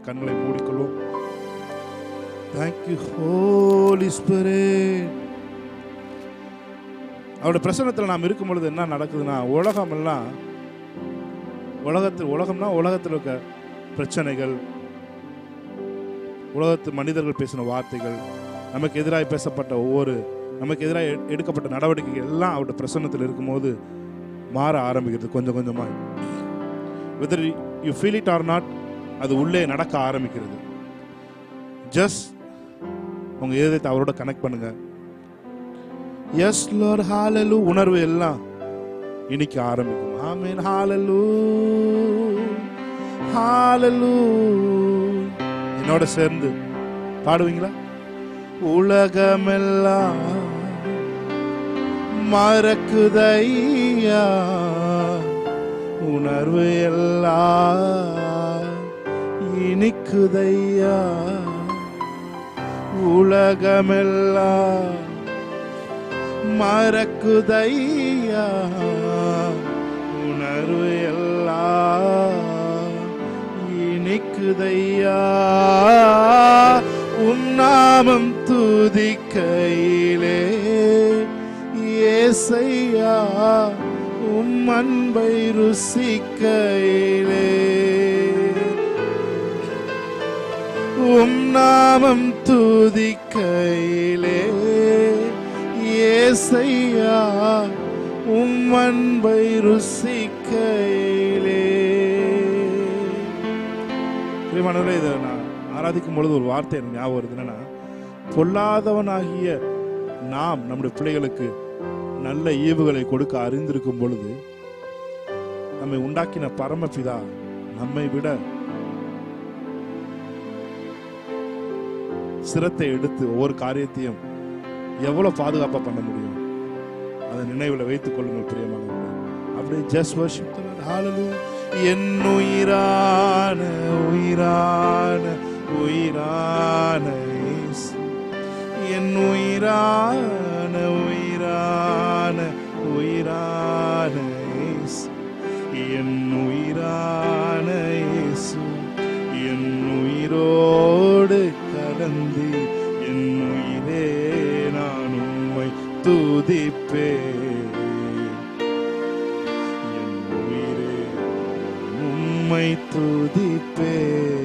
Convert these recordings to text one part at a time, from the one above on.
சொல்லி கண்களை மூடிக்கொள்வோம். Thank you Holy Spirit. அவருடைய பிரசன்னத்தில் நாம் இருக்கும் பொழுது என்ன நடக்குதுன்னா, உலகம்னா உலகத்தில் இருக்க பிரச்சனைகள், உலகத்து மனிதர்கள் பேசின வார்த்தைகள், நமக்கு எதிராக பேசப்பட்ட நமக்கு எதிராக எடுக்கப்பட்ட நடவடிக்கைகள் எல்லாம் அவருடைய பிரசன்னத்தில் இருக்கும்போது மாற ஆரம்பிக்கிறது கொஞ்சம் கொஞ்சமாக. Whether you feel it or not, அது உள்ளே நடக்க ஆரம்பிக்கிறது. ஜஸ்ட் உங்க இதயத்தை அவரோட கனெக்ட் பண்ணுங்க. எஸ் லார்ட், ஹalleluya. உணர்வு எல்லாம் இன்னைக்கு ஆரம்பிக்கும். ஆமென். ஹalleluya, ஹalleluya. என்னோட சேர்ந்து பாடுவீங்களா? உலகமெல்லாம் மறக்குதையா, உணர்வு எல்லாம் இனிக்குதையா. உலகமெல்லாம் மறக்குதையா, உணர்வு எல்லாம் இனிக்குதையா. உம் நாமம் துதிக்கையிலே ஏசையா, உம் அன்பை ருசிக்கையிலே. உம் நாமம் துதிக்கையிலே ஏசையா, உம் அன்பை ருசிக்கையிலே. பிரியமானவர்களே, இதை நான் ஆராதிக்கும் பொழுது ஒரு வார்த்தை எனக்கு ஞாபகம் வருது. என்னன்னா, பொல்லாதவனாகிய நாம் நம்முடைய பிள்ளைகளுக்கு நல்ல ஈவுகளை கொடுக்க அறிந்திருக்கும் பொழுது, நம்மை உண்டாக்கின பரமபிதா நம்மை விட சிரத்தை எடுத்து ஒவ்வொரு காரியத்தையும் எவ்வளவு பாதுகாப்பா பண்ண முடியும், அதை நினைவில் வைத்துக் கொள்ளுங்கள் பிரியமானவர்களே. அப்படியே ஜஸ்ட் வர்ஷிப் தி லார்ட். ஹalleluya. என் உயிரான உயிரான உயிரான இயேசு, என் உயிரான உயிரான உயிரான இயேசு, என் உயிரான இயேசு, என் உயிரோடு கலந்து என் உயிரே நான் உம்மை துதிப்பேன். என் உயிரே உம்மை துதிப்பேன்.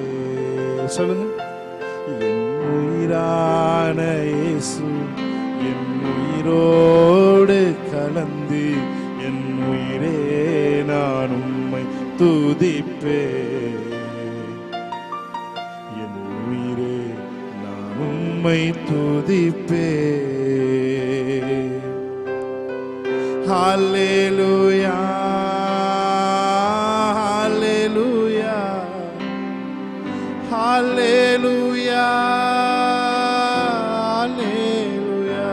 சொல்லுங்க. என் உயிரான இயேசு, என் உயிரோடு கலந்து என் உயிரே நான் உம்மை துதிப்பேன். என் உயிரே நான் உம்மை துதிப்பேன். ஹalleluya, ஹalleluya, ஹalleluya, ஹalleluya.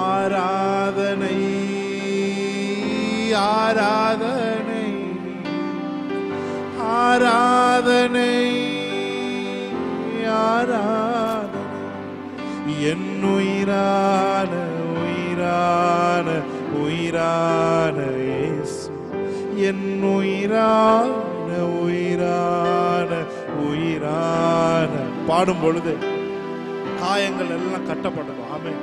ஆராதனை ஆராதனை ஆராதனை ஆராதனை. என் உயிரான உயிரான உயிரான இயேசு, என் உயிரான உயிரான உயிரான. பாடும் பொழுது காயங்கள் எல்லாம் கட்டப்படும். ஆமென்.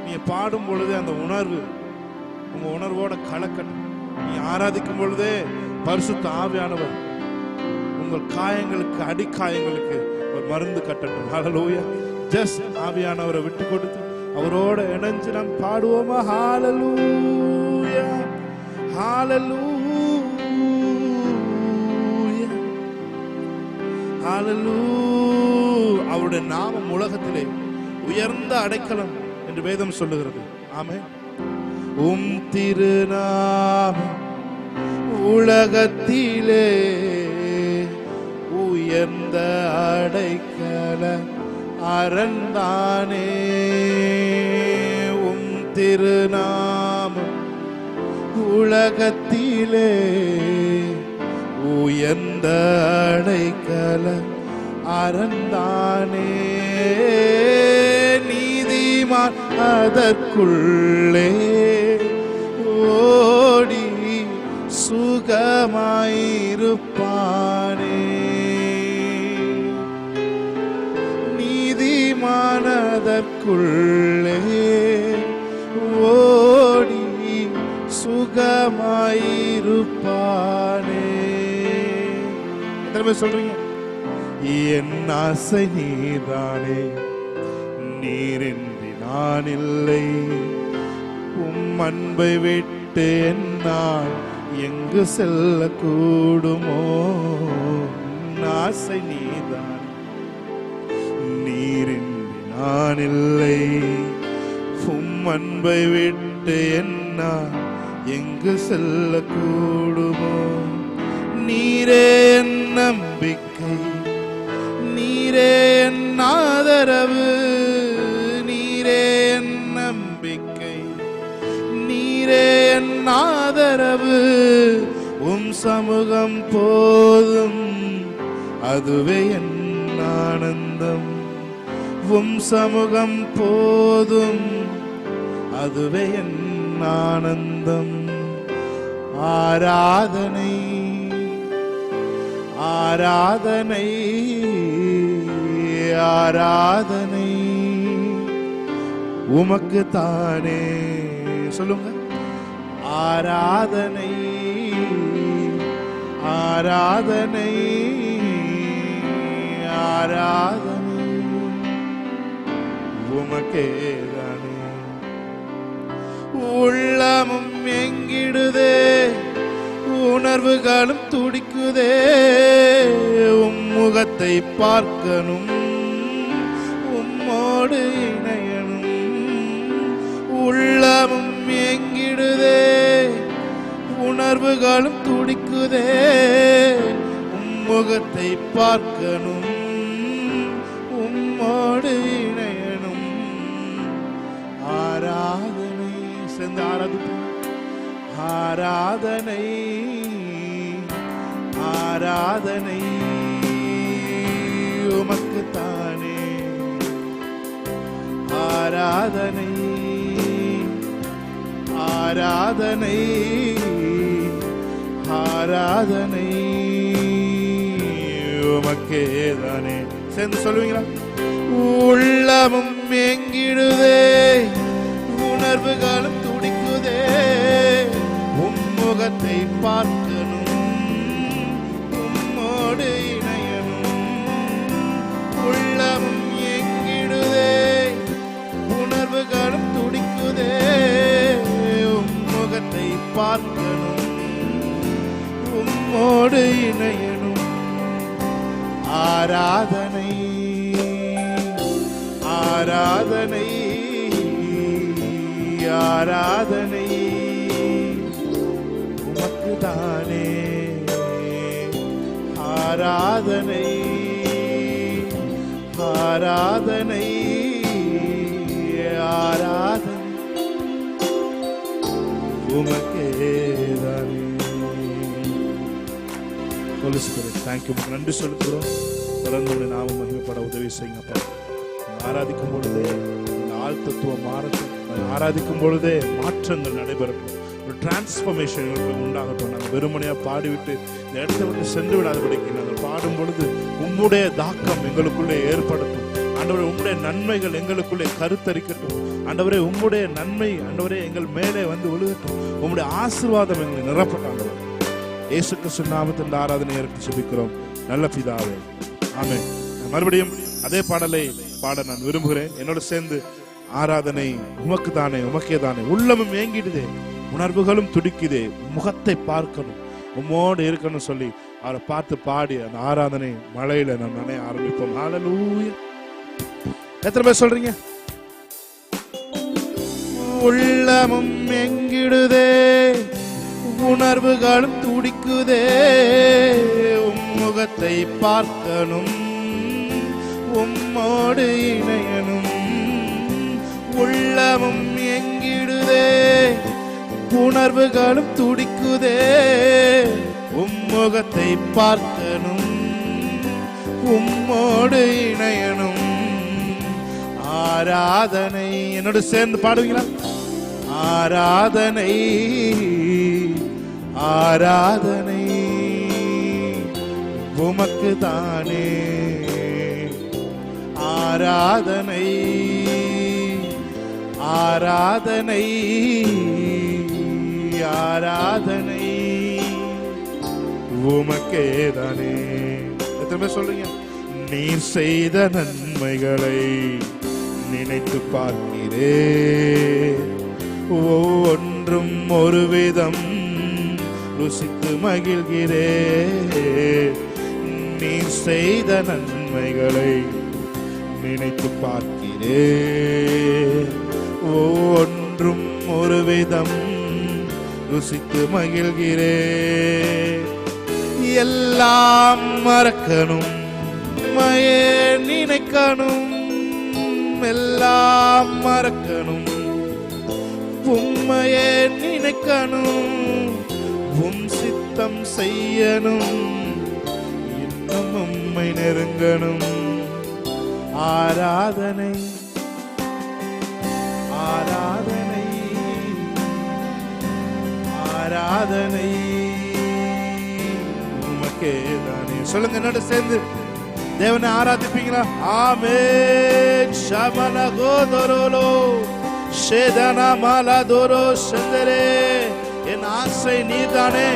நீ பாடும் பொழுது அந்த உணர்வு உங்க உணர்வோட கலக்கட்டும். நீ ஆராதிக்கும் பொழுதே பரிசுத்த ஆவியானவர் உங்கள் காயங்களுக்கு, அடிக்காயங்களுக்கு ஒரு மருந்து கட்டட்டும். ஹalleluya. ஜஸ்ட் ஆவியானவரை விட்டு கொடுத்து அவரோட இணைஞ்சு நாம் பாடுவோமா? ஹalleluya, ஹalleluya, ஹalleluya. அவருடைய நாமம் உலகத்திலே உயர்ந்த அடைக்கலம் என்று வேதம் சொல்லுகிறது. ஆமென். உம் திருநாமம் உலகத்திலே உயர்ந்த அடைக்கலம் அரண்தானே. உம் திருநாமம் உலகத்திலே உயர்ந்த அடைக்கலம் அரண்தானே. நீதிமான் அதற்குள்ளே ஓடி சுகமாயிருப்பானே. எனக்குள்ளே ஓடி சுகமாயிருப்பானே. எத்தனை பேர் சொல்றீங்க? என் ஆசை நீதானே, நீரின்றி நான் இல்லை, உம் அன்பை விட்டு என்னால் எங்கு செல்ல கூடுமோ. ஆசை நீதான், நீரின்றி நான் இல்லை, உம் அன்பை விட்டு என்னால் எங்கு செல்ல கூடுமோ. நீரே என் நம்பிக்கை, நீரே என் ஆதரவு, நீரே என் நம்பிக்கை, நீரே என் ஆதரவு. உம் சமூகம் போதும், அதுவே என் ஆனந்தம். உம் சமூகம் போதும், அதுவே என் ஆனந்தம். ஆராதனை ஆராதனை ஆராதனை உமக்கு தானே. சொல்லுங்க. ஆராதனை ஆராதனை ஆராதனை உமக்கே தானே. உள்ளமும் எங்கிடுதே, உணர்வுகளும் துடிக்குதே, உம் முகத்தை பார்க்கணும், உம்மோடு இணையணும். உள்ளமும் எங்கிடுதே, உணர்வுகளும் துடிக்குதே, உம் முகத்தை பார்க்கணும், உம்மோடு இணையணும். ஆராதனை சேர்ந்து ஆராதிப்போம். ஆராதனை ஆராதனை உமக்கு தானே. ஆராதனை ஆராதனை ஆராதனை உமக்கே தானே. சேர்ந்து சொல்லுவீங்களா? உள்ளமும் எங்கிடுதே, உணர்வுகளும் துடிக்குதே, முகத்தை பார்க்கணும், உம்மோடு இணையணும். உள்ளமும் எங்கிடுதே, உணர்வுகளும் துடிக்குதே, உம் முகத்தை பார்க்கணும், உம்மோடு இணையணும். ஆராதனை ஆராதனை ஆராதனை தானே. ஆராதனை ஆராதனை ஆராதனை உமக்கே தானே. Holy Spirit, thank you. நன்றி சொல்லுகிறோம். தொடர்ந்து நாம மகிமைப்பட உதவி செய்யுங்கப்பா. ஆராதிக்கும் பொழுதே ஆள் தத்துவம் மாறட்டும். ஆராதிக்கும் பொழுதே மாற்றங்கள் நடைபெறட்டும். ஒரு டிரான்ஸ்ஃபர்மேஷன் உண்டாகட்டும். நாங்கள் வெறுமனையாக பாடிவிட்டு இந்த இடத்தை விட்டு சென்று விடாதபடிக்கு நாங்கள் பாடும் பொழுது உம்முடைய தாக்கம் எங்களுக்குள்ளே ஏற்படட்டும். ஆண்டவரே, உம்முடைய நன்மைகள் எங்களுக்குள்ளே கருத்தரிக்கட்டும். ஆண்டவரே, உம்முடைய நன்மை ஆண்டவரே எங்கள் மேலே வந்து விழுகட்டும். உம்முடைய ஆசீர்வாதம் எங்களை நிரப்பட்டும். ஆண்டவரே, இயேசு கிறிஸ்து நாமத்தில் ஆராதனை ஏற்று ஜெபிக்கிறோம் நல்ல பிதாவே, ஆமென். மறுபடியும் அதே பாடலை பாட நான் விரும்புகிறேன். என்னோட சேர்ந்து ஆராதனை உமக்கு தானே, உமக்கே தானே. உள்ளமும் ஏங்கிடுதே, உணர்வுகளும் துடிக்குதே, முகத்தை பார்க்கணும், உம்மோடு இருக்கணும் சொல்லி அவரை பார்த்து பாடி அந்த ஆராதனை மழையில நம்ம நினைய ஆரம்பிப்போம். ஹல்லேலூயா. எத்தனை பேர் சொல்றீங்க? உள்ளமும் எங்கிடுதே, உணர்வுகளும் துடிக்குதே, முகத்தை பார்க்கணும், உம்மோடு இணையணும். உள்ளமும் எங்கிடுதே, உணர்வுகளும் துடிக்குதே, உம்முகத்தை பார்க்கணும், உம்மோடு இணையணும். ஆராதனை என்னோடு சேர்ந்து பாடுவீங்களா? ஆராதனை ஆராதனை உமக்கு தானே. ஆராதனை ஆராதனை ஆராதனை உமக்கேதானே. எத்தனை சொல்றீங்க? நீர் செய்த நன்மைகளை நினைத்து பார்க்கிறேன், ஒவ்வொன்றும் ஒரு விதம் ருசித்து மகிழ்கிறேன். நீர் செய்த நன்மைகளை நினைத்து பார்க்கிறேன், ஒவ்வொன்றும் ஒரு விதம் ருசித்து மகிழ்கிறேன். எல்லாம் மறக்கணும், உம்மையே நினைக்கணும், எல்லாம் மறக்கணும், உம்மையே நினைக்கணும், உம் சித்தம் செய்யணும், இன்னும் உம்மை நெருங்கணும். ஆராதனை ஆராதனை ஆராதனை உமக்கேதானே. சொல்லுங்க என்னோட சேர்ந்து தேவனை ஆராதிப்பீங்களா? ஆமென். ஷமல கோதரோலோ ஷேதனா மாலதோரோ சந்தரே. என் ஆசை நீர்தானே,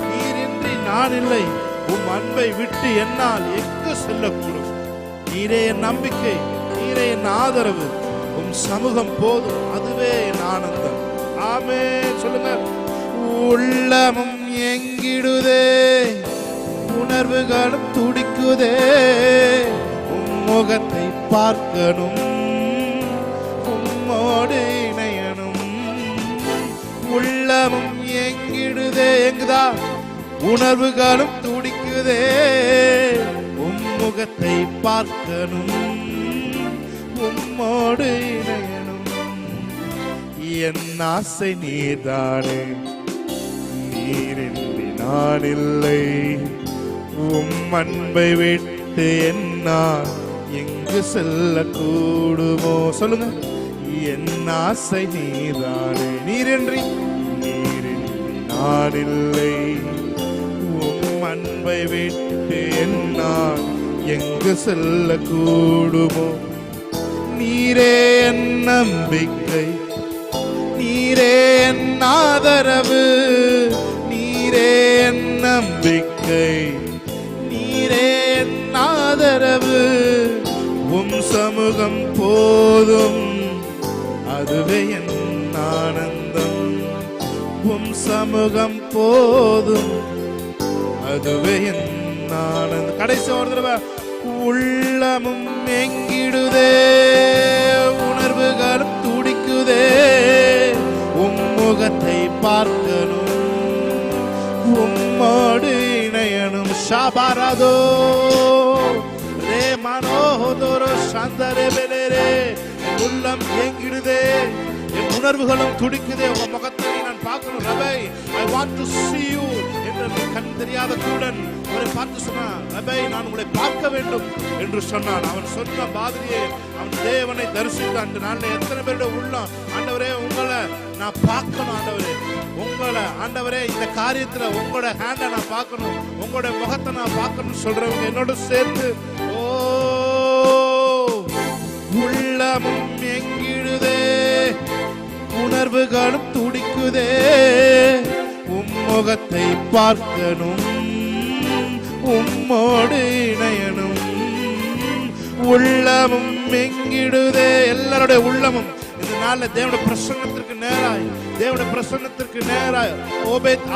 நீரின்றி நான் இல்லை. உம் அன்பை விட்டு என்னால் எங்கு செல்லக்கூடும். நீரே என் நம்பிக்கை, நீரே என் ஆதரவு. உம் சமூகம் போதும், அதுவே என் ஆனந்தம். ஆமென். சொல்லுங்க. உள்ளமும் எங்கிடுதே, உணர்வுகளும் துடிக்குதே, உம் முகத்தை பார்க்கணும், உம்மோடு இணையணும். உள்ளமும் எங்கிடுதே, எங்குதா? உணர்வுகளும் துடிக்குதே, உம் முகத்தை பார்க்கணும், உம்மோடு இணையணும். என் ஆசை நீர்தானே, நீரின்றி நான் இல்லை. உம் அன்பை விட்டு என்னால் எங்கு செல்ல கூடுமோ? சொல்லுங்க. என் ஆசை நீர்தானே, நீரின்றி நான் இல்லை. உம் அன்பை விட்டு என்னால் எங்கு செல்ல கூடுமோ? நீரே என் நம்பிக்கை, நீரே என் ஆதரவு, நீரே என் நம்பிக்கை, நீரே என் ஆதரவு. உம் சமூகம் போதும், அதுவே என் ஆனந்தம். உம் சமூகம் போதும், அதுவே என் ஆனந்தம். கடைசி ஒரு தடவை. உள்ளமும் எங்கிடுதே, உணர்வுகளும் துடிக்குதே, உம் முகத்தை பார்க்கணும், உம்மோடு இணையணும். ஷாபாராதோ ரே மனோதோரோ சந்தரே பெலேரே. உள்ளம் எங்கிடுதே, என் உணர்வுகளும் துடிக்குதே, உங்க முகத்தை நான் பார்க்கணும். ரபை, I want to see you என்று கண் தெரியாத கூடன் அவரை பார்த்து சொன்னான். ரபை, நான் உங்களை பார்க்க வேண்டும் என்று சொன்னான். அவன் சொன்ன மாதிரியே அவன் தேவனை தரிசித்தான். அந்த நாளில் எத்தனை பேருடைய உள்ளம், ஆண்டவரே உங்களை நான் பார்க்கணும், ஆண்டவரே உங்களை, ஆண்டவரே இந்த காரியத்துல உங்களோட ஹேண்டை நான் பார்க்கணும், உங்களோட முகத்தை நான் பார்க்கணும் சொல்றவங்க என்னோட சேர்த்து ஓ உள்ளமும் எங்கிடுதே, உணர்வுகளும் துடிக்குதே, உம் முகத்தை பார்க்கணும், உம்மோடு இணையணும். உள்ளமும் எங்கிடுதே. எல்லாருடைய உள்ளமும் இந்த நாள்ல தேவனுடைய பிரசன்னத்திற்கு நேராய், தேவனுடைய பிரசன்னத்திற்கு நேராய். ஓபேத்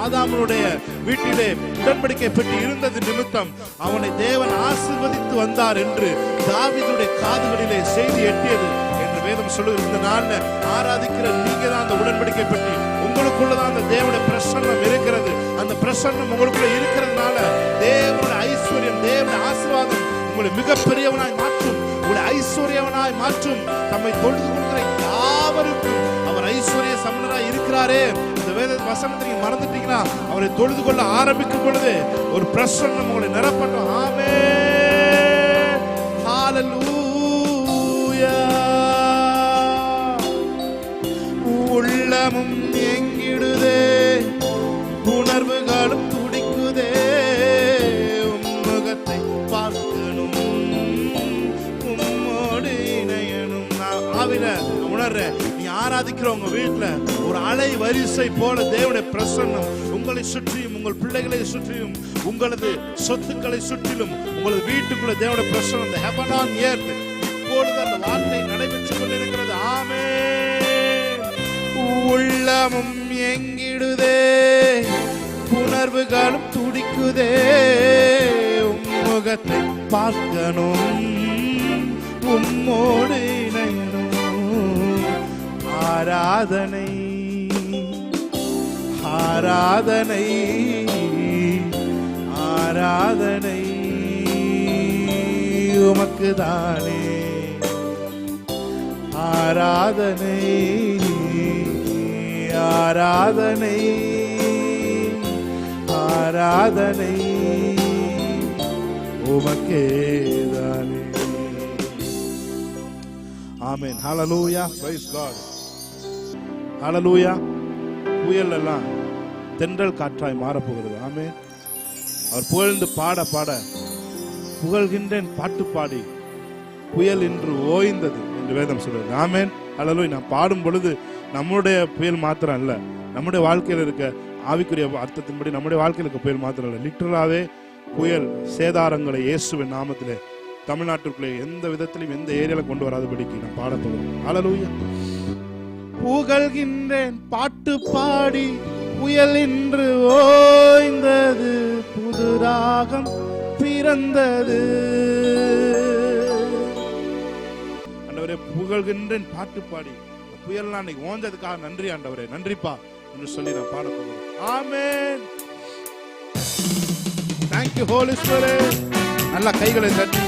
ஆதாமுடைய வீட்டிலே உடன்படிக்கை பெட்டி இருந்தது நிமித்தம் அவனை தேவன் ஆசீர்வதித்து வந்தார் என்று தாவீதுடைய காதுகளிலே செய்தி எட்டியது என்று வேதம் சொல்லுகிறது. இந்த நாள்ல ஆராதிக்கிற நீங்க தான் அந்த உடன்படிக்கை பெட்டி, உங்களுக்குள்ளதான் அந்த தேவனுடைய பிரசன்னம் இருக்கிறது. அந்த பிரசன்னம் உங்களுக்குள்ள இருக்கிறதுனால தேவனுடைய ஐஸ்வர்யம், தேவனுடைய ஆசீர்வாதம் உங்களை மிகப்பெரியவனாய் மாற்றும், உங்களை ஐஸ்வர்யவனாய் மாற்றும். தம்மை தொழுது கொள்கிற யாவருக்கும் அவர் ஐஸ்வர்ய சமணராய் இருக்கிறாரே. இந்த வேத வசனத்தை நீங்க மறந்துட்டீங்கன்னா அவரை தொழுது கொள்ள ஆரம்பிக்கும் பொழுது ஒரு பிரசன்னம் உங்களை நிரப்பட்டும். ஆமென். ஹalleluya. உள்ளமும் எங்கிடுதே, உணர்வுகளும் துடிக்குதே, உம் முகத்தை பார்க்கணும், உம்மோடு இணையணும். நான் ஆவில உணர்றேன். ஆராதிக்கிறவங்க வீட்டுல ஒரு அலை வரிசை போல தேவனுடைய பிரசன்னம் உங்களை சுற்றியும், உங்கள் பிள்ளைகளை சுற்றியும், உங்களது சொத்துக்களை சுற்றிலும், உங்களது வீட்டுக்குள்ள தேவனுடைய பிரசன்னம் the heaven on earth இப்பொழுது அந்த வார்த்தை நடைபெற்றுக் கொண்டிருக்கிறது. ஆமென். உள்ளமும் எங்கிடுதே, உணர்வுகளும் துடிக்குதே, உம்முகத்தை பார்க்கணும், உம்மோடு இணையணும். ஆராதனை ஆராதனை ஆராதனை உமக்கு தானே, ஆராதனை ஆராதனை ஆராதனை உமக்கே தானே. ஆமென். ஹல்லேலூயா. Praise God. ஹல்லேலூயா. புயல் எல்லாம் தென்றல் காற்றாய் மாறப்போகிறது. ஆமென். அவர் புகழ்ந்து பாட பாட புகழ்கின்றேன் பாட்டு பாடி புயல் இன்று ஓய்ந்தது என்று வேதம் சொல்றது. ஆமென். ஹல்லேலூயா. நான் பாடும் பொழுது நம்முடைய புயல் மாத்திரம் அல்ல, நம்முடைய வாழ்க்கையில் இருக்க ஆவிக்குரிய அர்த்தத்தின்படி நம்முடைய வாழ்க்கையில் இருக்க புயல் மாத்திரம் அல்ல, லிட்டரலாவே புயல் சேதாரங்களை இயேசுவின் நாமத்திலே தமிழ்நாட்டுக்குள்ளே எந்த விதத்திலும் எந்த ஏரியால கொண்டு வராதபடிக்கு நான் பாட போகிறோம். ஹல்லேலூயா. புகழ்கின்றேன் பாட்டு பாடி புயல் இன்று ஓய்ந்தது, புது ராகம் பிறந்தது. ஆண்டவரே, புகழ்கின்றேன் பாட்டு பாடி புயல்லாம் அன்னைக்கு ஓஞ்சதுக்காக நன்றி ஆண்டவரே, நன்றிப்பா என்று சொல்லி நான் பாட போகிறேன். ஆமென். Thank you Holy Spirit. நல்ல கைகளை தட்டி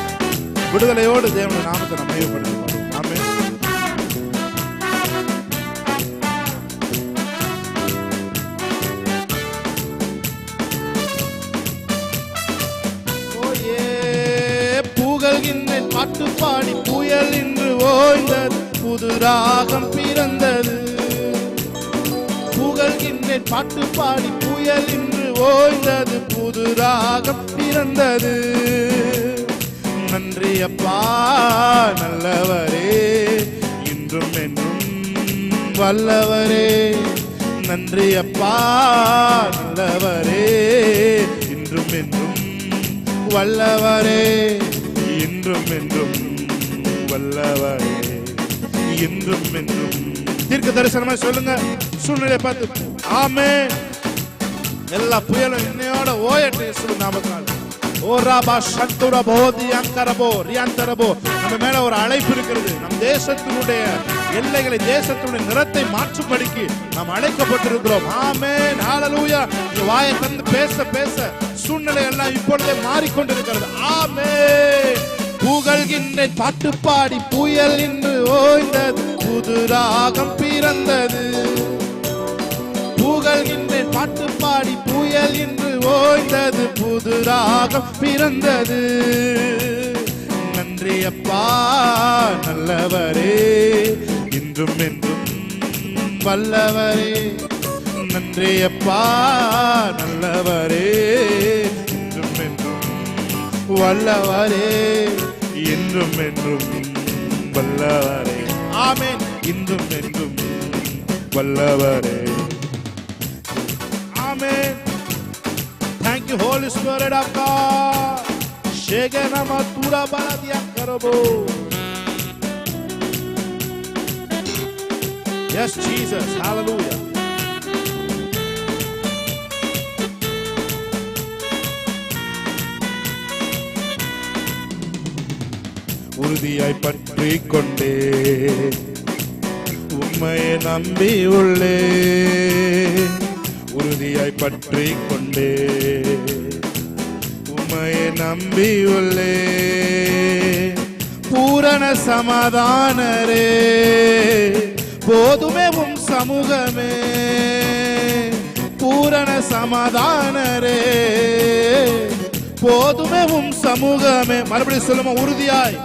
விடுதலையோடு தேவனுடைய நாமத்தை நாம் மகிமைப்படுத்துவோம். ஆமென். புகழ்கின்றேன் பாட்டு பாடி புயல் இன்று ஓய்ந்தது, புது ராகம் பிறந்தது. புகழ்கின்றேன் பாட்டு பாடி புயல் இன்று ஓய்ந்தது, புது ராகம் பிறந்தது. நன்றி அப்பா நல்லவரே, இன்றும் என்றும் வல்லவரே. நன்றி அப்பா நல்லவரே, இன்றும் என்றும் வல்லவரே. இன்றும் என்றும் வல்லவரே, இன்றும் என்றும். தீர்க்க தரிசனமா சொல்லுங்க சூழ்நிலை பார்த்து. ஆமென். எல்லா புயலும் இன்னையோட ஓயட்டு இயேசுவின் நாமத்தால். ஓராபா சத்துரா போதி அங்கரபோ ரியாந்தரபோ. நம்ம மேல ஒரு அழைப்பு இருக்கிறது. நம் தேசத்தினுடைய எல்லைகளை, தேசத்தினுடைய நிறத்தை மாற்றும்படிக்கு நாம் அழைக்கப்பட்டிருக்கிறோம். ஆமென். ஹல்லேலூயா. வாயை தந்து பேச பேச சூழ்நிலை எல்லாம் இப்பொழுதே மாறிக்கொண்டிருக்கிறது. ஆமென். புகழ்கின்றேன் பாட்டு பாடி புயல் இன்று ஓய்ந்தது, புது ராகம் பிறந்தது. புகழ்கின்றேன் பாட்டு பாடி புயல் இன்று ஓய்ந்தது, புது ராகம் பிறந்தது. நன்றி அப்பா நல்லவரே, இன்றும் என்றும் வல்லவரே. நன்றி அப்பா நல்லவரே, இன்றும் என்றும் வல்லவரே. இன்றும் என்றும் வல்லவரே. ஆமென். இன்றும் என்றும் வல்லவரே. Amen. Thank you Holy Spirit of God. Shegana matura baladia karabo. Yes Jesus. Hallelujah. உறுதியாய் பற்றிக் கொண்டே உம்மையை நம்பி உள்ளே. உறுதியாய் பற்றிக் கொண்டே உம்மையை நம்பி உள்ளே. பூரண சமாதானரே, போதுமே உம் சமூகமே. பூரண சமாதானரே, போதுமே உம் சமூகமே. மறுபடியும் சொல்லுமா, உறுதியாய்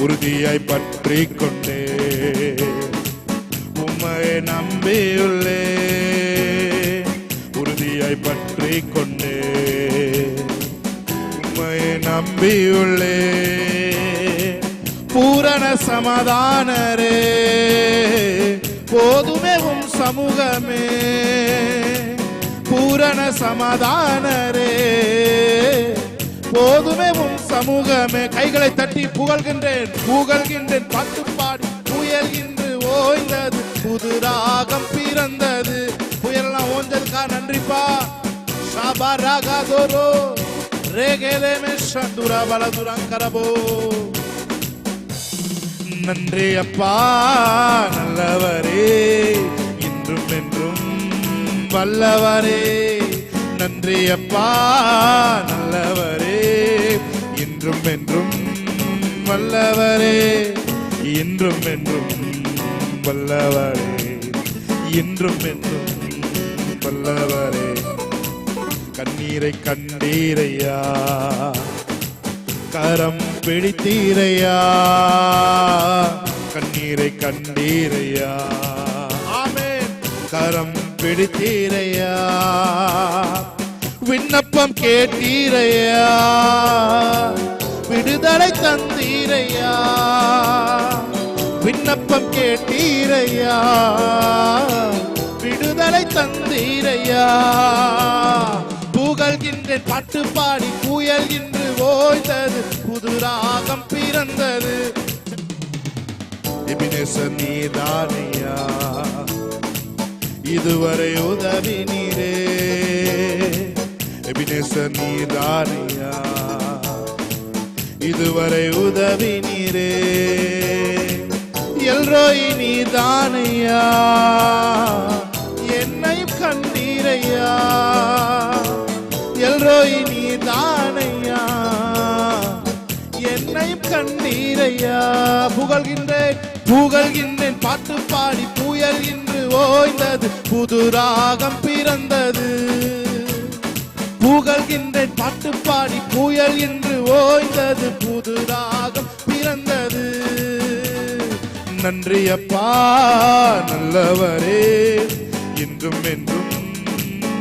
உறுதியாய் பற்றிக் கொண்டே உம்மையை நம்பியுள்ளே. உறுதியாய் பற்றிக் கொண்டே உம்மையை நம்பியுள்ளே. பூரண சமாதானரே, போதுமே உம் சமூகமே பூரண சமாதானரே. போதுமே உம் சமூகமே. கைகளை தட்டி புகழ்கின்றேன் புகழ்கின்றேன், பாட்டு பாடி புயல் இன்று ஓய்ந்தது, புது ராகம் பிறந்தது. புயலாம் ஓஞ்சதுக்கா நன்றிப்பா. ஷாபா ராகாதோரோ ரேகேலேமே ஷந்துரா பலதுரங்கரபோ. நன்றி அப்பா நல்லவரே, இன்றும் என்றும் வல்லவரே. நன்றி அப்பா நல்லவரே, இன்றும் என்றும் வல்லவரே. இன்றும் என்றும் வல்லவரே, இன்றும் என்றும் வல்லவரே. கண்ணீரை கண்டீரையா, கரம் பிடித்தீரையா, கண்ணீரை கண்டீரையா, ஆமென். கரம் பிடித்தீரையா, விண்ணப்பம் கேட்டீரையா, விடுதலை தந்தீரையா. விண்ணப்பம் கேட்டீரையா, விடுதலை தந்தீரையா. புகழ்கின்றேன் பாட்டு பாடி புயல் இன்று ஓய்ந்தது, புது ராகம் பிறந்தது. எபினேசர் நீதானையா, இதுவரை உதவி நீரே. எபினேசர் நீதானையா, இதுவரை உதவி நீரே. எல்ரோய் நீதானையா, என்னையும் கண்டீரையா. எல்ரோய் நீதானையா, என்னையும் கண்டீரையா. புகழ்கின்றேன் புகழ்கின்றேன் பாட்டு பாடி புயல் இன்று ஓய்ந்தது, புது ராகம் பிறந்தது. புகழ்கின்றேன் பாட்டு பாடி புயல் இன்று ஓய்ந்தது, புது ராகம் பிறந்தது. நன்றி அப்பா நல்லவரே, இன்றும் என்றும்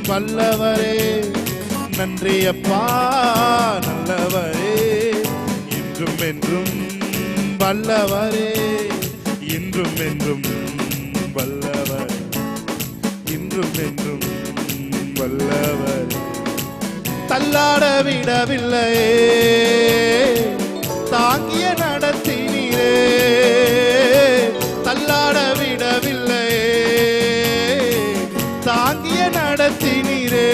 வல்லவரே. நன்றி அப்பா நல்லவரே, இன்றும் என்றும் வல்லவரே. இன்றும் என்றும் வல்லவரே, இன்றும் என்றும் வல்லவரே. தள்ளாட விடவில்லையே, தாங்கிய நடத்தினீரே. தள்ளாட விடவில்லையே, தாங்கிய நடத்தினீரே.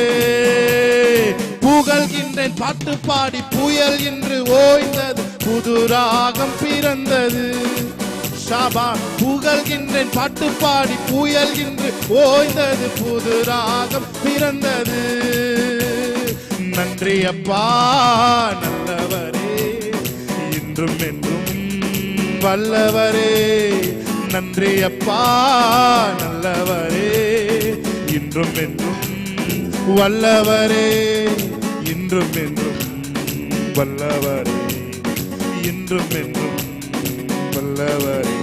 புகழ்கின்றேன் பாட்டு பாடி புயல் இன்று ஓய்ந்தது, புது ராகம் பிறந்தது. ஷாபா புகழ்கின்றேன் பாட்டு பாடி புயல் இன்று ஓய்ந்தது, புது ராகம் பிறந்தது. நன்றி அப்பா நல்லவரே, இன்றும் என்றும் வல்லவரே. நன்றி அப்பா நல்லவரே, இன்றும் என்றும் வல்லவரே. இன்றும் என்றும் வல்லவரே, இன்றும் என்றும் வல்லவரே.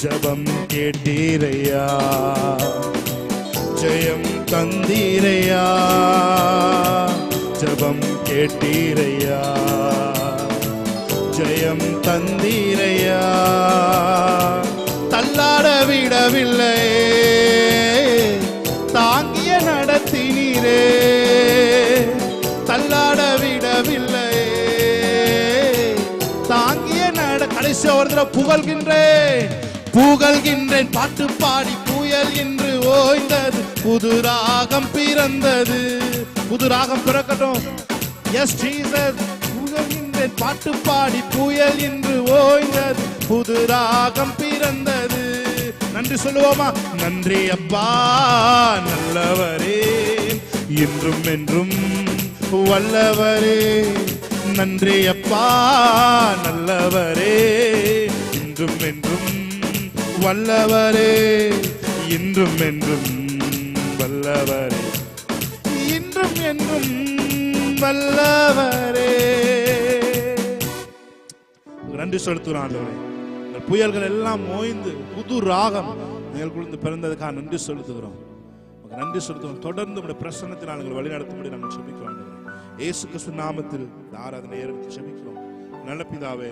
ஜபம் கேட்டீரையா, ஜெயம் தந்தீரையா. ஜபம் கேட்டீரையா, ஜெயம் தந்தீரையா. தள்ளாட விடவில்லை, தாங்கிய நடத்தினீரே. தள்ளாட விடவில்லை, தாங்கிய கடைசி ஒரு தடவை புகழ்கின்றேன் புகழ்கின்றேன் பாட்டு பாடி புயல் இன்று ஓய்ந்தது, புது ராகம் பிறந்தது. புது ராகம் பிறக்கட்டும். S Jesus. புகழ்கின்றேன் பாட்டு பாடி புயல் இன்று ஓய்ந்தது, புது ராகம் பிறந்தது. நன்றி சொல்லுவோமா? நன்றி அப்பா நல்லவரே, இன்றும் என்றும் வல்லவரே. நன்றி அப்பா நல்லவரே, இன்றும் என்றும் வல்லவரே. இன்றும் என்றும் வல்லவரே, இன்றும் என்றும் வல்லவரே. நன்றி செலுத்துகிறோம் ஆண்டவரே. இந்த புயல்கள் எல்லாம் ஓய்ந்து புது ராகம் எங்களுக்குள்ள பிறந்ததுக்காக நன்றி செலுத்துகிறோம். நன்றி செலுத்துகிறோம். தொடர்ந்து உடைய பிரசன்னத்தினால் எங்களை வழிநடத்தும்படி நாங்கள் செபிக்கிறோம். இயேசு கிறிஸ்து நாமத்தில் ஆராதனை ஏறெடுத்து செபிக்கிறோம் நல்ல பிதாவே.